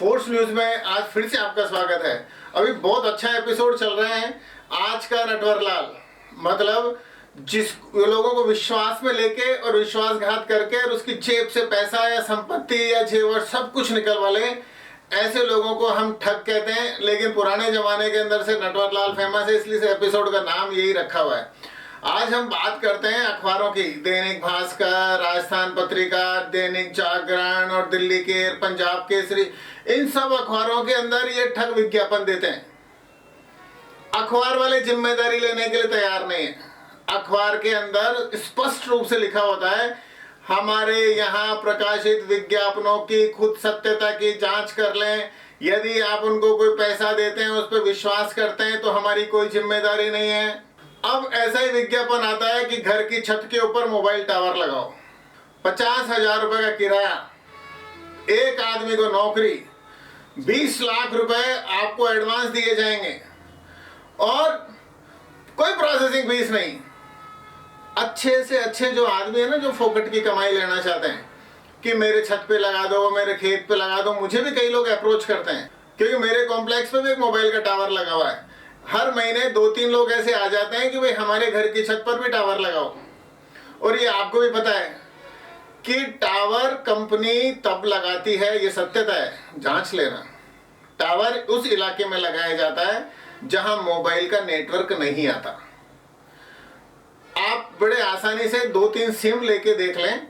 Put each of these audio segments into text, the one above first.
Force news में आज फिर से आपका स्वागत है। अभी बहुत अच्छा एपिसोड चल रहा है आज का। नटवरलाल मतलब जिस लोगों को विश्वास में लेके और विश्वासघात करके और उसकी जेब से पैसा या संपत्ति या जेवर सब कुछ निकलवा ले, ऐसे लोगों को हम ठग कहते हैं। लेकिन पुराने जमाने के अंदर से नटवरलाल फेमस है, इसलिए से एपिसोड का नाम यही रखा हुआ है। आज हम बात करते हैं अखबारों की। दैनिक भास्कर, राजस्थान पत्रिका, दैनिक जागरण और दिल्ली के पंजाब केसरी, इन सब अखबारों के अंदर ये ठग विज्ञापन देते हैं। अखबार वाले जिम्मेदारी लेने के लिए तैयार नहीं है। अखबार के अंदर स्पष्ट रूप से लिखा होता है, हमारे यहाँ प्रकाशित विज्ञापनों की खुद सत्यता की जांच कर लें। यदि आप उनको कोई पैसा देते हैं, उस पर विश्वास करते हैं, तो हमारी कोई जिम्मेदारी नहीं है। अब ऐसा ही विज्ञापन आता है कि घर की छत के ऊपर मोबाइल टावर लगाओ, 50,000 रुपए का किराया, एक आदमी को नौकरी, 20 लाख रुपए आपको एडवांस दिए जाएंगे और कोई प्रोसेसिंग फीस नहीं। अच्छे से अच्छे जो आदमी है ना, जो फोकट की कमाई लेना चाहते हैं कि मेरे छत पे लगा दो, मेरे खेत पे लगा दो। मुझे भी कई लोग अप्रोच करते हैं क्योंकि मेरे कॉम्प्लेक्स पे भी एक मोबाइल का टावर लगा हुआ है। हर महीने 2-3 लोग ऐसे आ जाते हैं कि भाई हमारे घर की छत पर भी टावर लगाओ। और ये आपको भी पता है कि टावर कंपनी तब लगाती है, ये सत्यता है, जांच लेना। टावर उस इलाके में लगाया जाता है जहां मोबाइल का नेटवर्क नहीं आता। आप बड़े आसानी से 2-3 सिम लेके देख लें,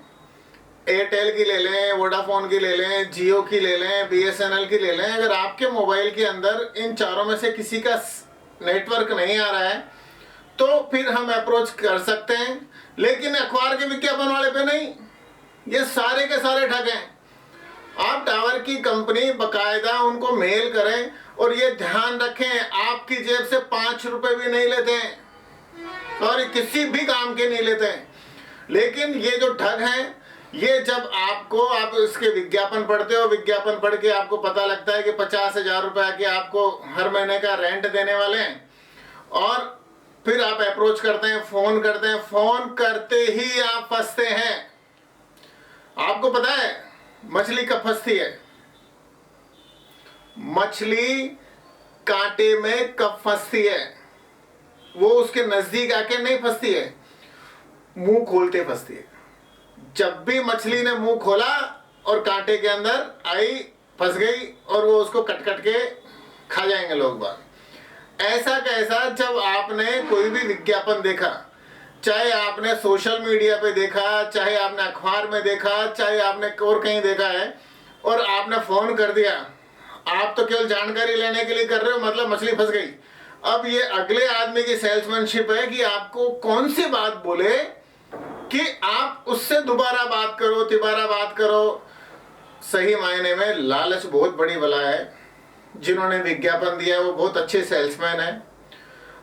एयरटेल की ले लें, वोडाफोन की ले लें, जियो की ले लें, BSNL की ले लें। अगर आपके मोबाइल के अंदर इन चारों में से किसी का नेटवर्क नहीं आ रहा है तो फिर हम अप्रोच कर सकते हैं। लेकिन अखबार के विज्ञापन वाले पे नहीं, ये सारे के सारे ठग हैं। आप टावर की कंपनी बकायदा उनको मेल करें और ये ध्यान रखें, आपकी जेब से 5 रुपए भी नहीं लेते हैं और किसी भी काम के नहीं लेते हैं। लेकिन ये जो ठग हैं, ये जब आप इसके विज्ञापन पढ़ते हो, विज्ञापन पढ़ के आपको पता लगता है कि 50,000 रुपए के आपको हर महीने का रेंट देने वाले हैं और फिर आप अप्रोच करते हैं, फोन करते हैं। फोन करते ही आप फंसते हैं। आपको पता है मछली कब फंसती है? मछली कांटे में कब फंसती है? वो उसके नजदीक आके नहीं फंसती है, मुंह खोलते फंसती है। जब भी मछली ने मुंह खोला और कांटे के अंदर आई, फंस गई और वो उसको कट कट के खा जाएंगे लोग बाग। ऐसा कैसा जब आपने कोई भी विज्ञापन देखा, चाहे आपने सोशल मीडिया पे देखा, चाहे आपने अखबार में देखा, चाहे आपने और कहीं देखा है और आपने फोन कर दिया, आप तो केवल जानकारी लेने के लिए कर रहे हो, मतलब मछली फंस गई। अब ये अगले आदमी की सेल्समैनशिप है कि आपको कौन सी बात बोले कि आप उससे दोबारा बात करो, तिबारा बात करो। सही मायने में लालच बहुत बड़ी बला है। जिन्होंने विज्ञापन दिया है वो बहुत अच्छे सेल्समैन हैं,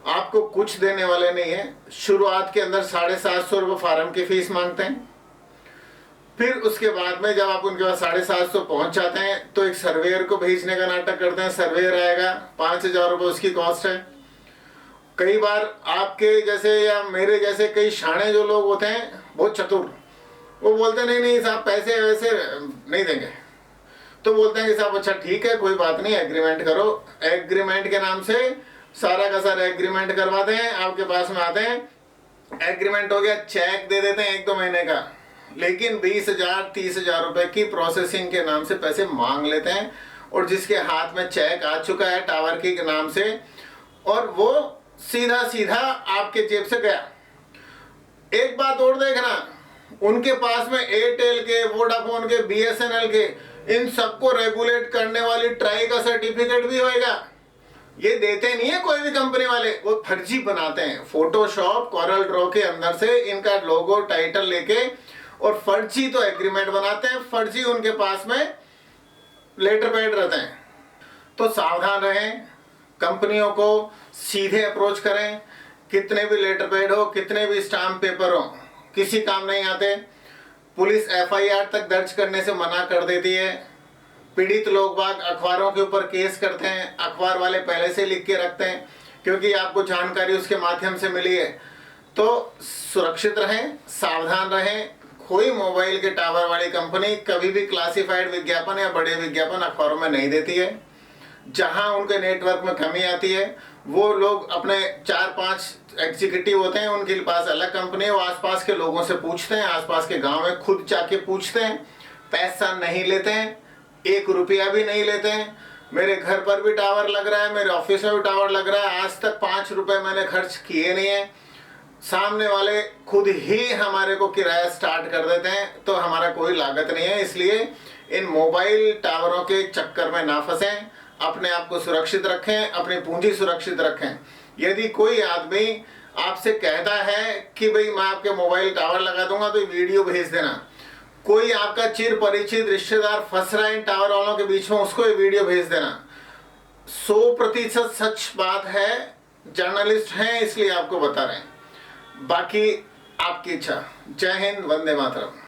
आपको कुछ देने वाले नहीं है। शुरुआत के अंदर 750 रुपये फार्म की फीस मांगते हैं। फिर उसके बाद में जब आप उनके पास 750 पहुंच जाते हैं तो एक सर्वेयर को भेजने का नाटक करते हैं। सर्वेयर आएगा, 5,000 रुपये उसकी कॉस्ट है। कई बार आपके जैसे या मेरे जैसे कई शाणे जो लोग होते हैं, बहुत चतुर, वो बोलते हैं नहीं साहब पैसे वैसे नहीं देंगे। तो बोलते हैं कि साहब अच्छा ठीक है, कोई बात नहीं, एग्रीमेंट करो। एग्रीमेंट के नाम से सारा का सारा एग्रीमेंट करवाते हैं, आपके पास में आते हैं, एग्रीमेंट हो गया, चेक दे देते हैं 1-2 महीने का। लेकिन 20,000-30,000 रुपए की प्रोसेसिंग के नाम से पैसे मांग लेते हैं और जिसके हाथ में चेक आ चुका है टावर के नाम से, और वो सीधा सीधा आपके जेब से गया। एक बात और देखना, उनके पास में एयरटेल के, वोडाफोन के, BSNL के, इन सबको रेगुलेट करने वाली ट्राई का सर्टिफिकेट भी होएगा। ये देते नहीं है कोई भी कंपनी वाले, वो फर्जी बनाते हैं। फोटोशॉप, कोरल ड्रॉ के अंदर से इनका लोगो, टाइटल लेके और फर्जी तो एग्रीमेंट बनाते हैं, फर्जी उनके पास में लेटर पैड रहते हैं। तो सावधान रहें, कंपनियों को सीधे अप्रोच करें। कितने भी लेटर पैड हो, कितने भी स्टाम्प पेपर हो, किसी काम नहीं आते। पुलिस FIR तक दर्ज करने से मना कर देती है। पीड़ित लोग बाग अखबारों के ऊपर केस करते हैं, अखबार वाले पहले से लिख के रखते हैं क्योंकि आपको जानकारी उसके माध्यम से मिली है। तो सुरक्षित रहें, सावधान रहें, कोई मोबाइल के टावर वाली कंपनी कभी भी क्लासिफाइड विज्ञापन या बड़े विज्ञापन अखबारों में नहीं देती है। जहां उनके नेटवर्क में कमी आती है, वो लोग अपने 4-5 एग्जीक्यूटिव होते हैं, उनके पास अलग कंपनी है, वो आसपास के लोगों से पूछते हैं, आसपास के गांव में खुद जाके पूछते हैं, पैसा नहीं लेते हैं, 1 रुपया भी नहीं लेते हैं। मेरे घर पर भी टावर लग रहा है, मेरे ऑफिस में भी टावर लग रहा है, आज तक 5 रुपए मैंने खर्च किए नहीं है। सामने वाले खुद ही हमारे को किराया स्टार्ट कर देते हैं, तो हमारा कोई लागत नहीं है। इसलिए इन मोबाइल टावरों के चक्कर में ना फंसें, अपने आप को सुरक्षित रखें, अपनी पूंजी सुरक्षित रखें। यदि कोई आदमी आपसे कहता है कि भाई मैं आपके मोबाइल टावर लगा दूंगा, तो वीडियो भेज देना। कोई आपका चिर परिचित रिश्तेदार फंस रहा है इन टावर वालों के बीच में, उसको ये वीडियो भेज देना। 100% सच बात है, जर्नलिस्ट हैं इसलिए आपको बता रहे हैं, बाकी आपकी इच्छा। जय हिंद, वंदे मातरम।